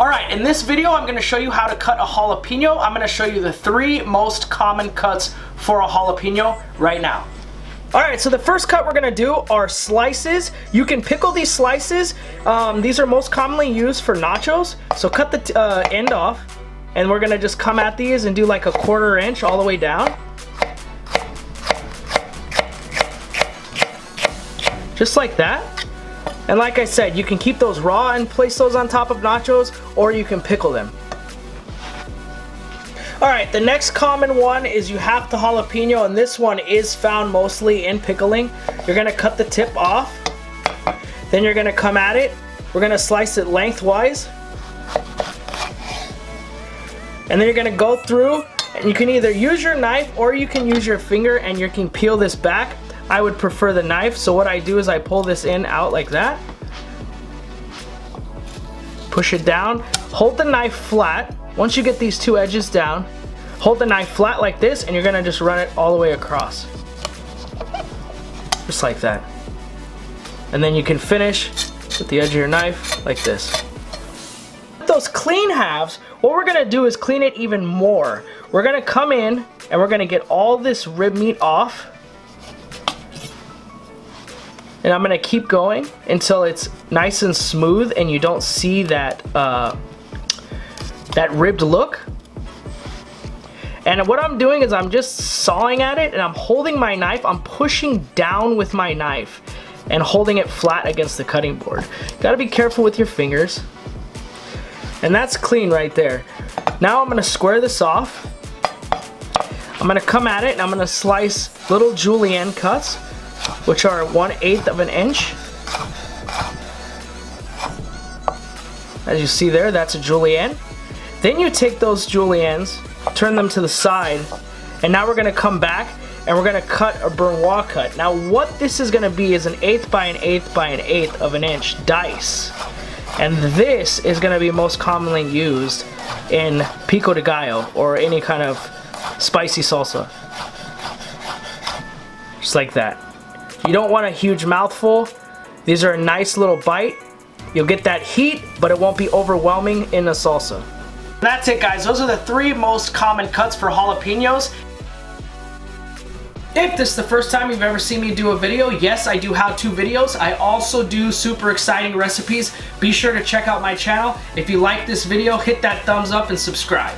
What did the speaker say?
Alright, in this video I'm going to show you how to cut a jalapeno. I'm going to show you the 3 most common cuts for a jalapeno right now. Alright, so the first cut we're going to do are slices. You can pickle these slices. These are most commonly used for nachos. So cut the end off, and we're going to just come at these and do like a 1/4 inch all the way down. Just like that. And like I said, you can keep those raw and place those on top of nachos, or you can pickle them. Alright, the next common one is you have the jalapeno, and this one is found mostly in pickling. You're going to cut the tip off, then you're going to come at it. We're going to slice it lengthwise, and then you're going to go through, and you can either use your knife or you can use your finger, and you can peel this back. I would prefer the knife, so what I do is I pull this in out like that, push it down, hold the knife flat. Once you get these 2 edges down, hold the knife flat like this, and you're gonna just run it all the way across, just like that. And then you can finish with the edge of your knife like this. With those clean halves, what we're gonna do is clean it even more. We're gonna come in and we're gonna get all this rib meat off. And I'm gonna keep going until it's nice and smooth and you don't see that that ribbed look. And what I'm doing is I'm just sawing at it, and I'm holding my knife, I'm pushing down with my knife and holding it flat against the cutting board. Gotta be careful with your fingers. And that's clean right there. Now I'm gonna square this off. I'm gonna come at it and I'm gonna slice little julienne cuts, which are 1/8 of an inch. As you see there, that's a julienne. Then you take those juliennes, turn them to the side, and now we're gonna come back and we're gonna cut a Bernois cut. Now what this is gonna be is an 1/8 by an 1/8 by an 1/8 of an inch dice. And this is gonna be most commonly used in pico de gallo or any kind of spicy salsa. Just like that. You don't want a huge mouthful. These are a nice little bite. You'll get that heat, but it won't be overwhelming in the salsa. That's it, guys. Those are the 3 most common cuts for jalapenos. If this is the first time you've ever seen me do a video, yes, I do how-to videos. I also do super exciting recipes. Be sure to check out my channel. If you like this video, hit that thumbs up and subscribe.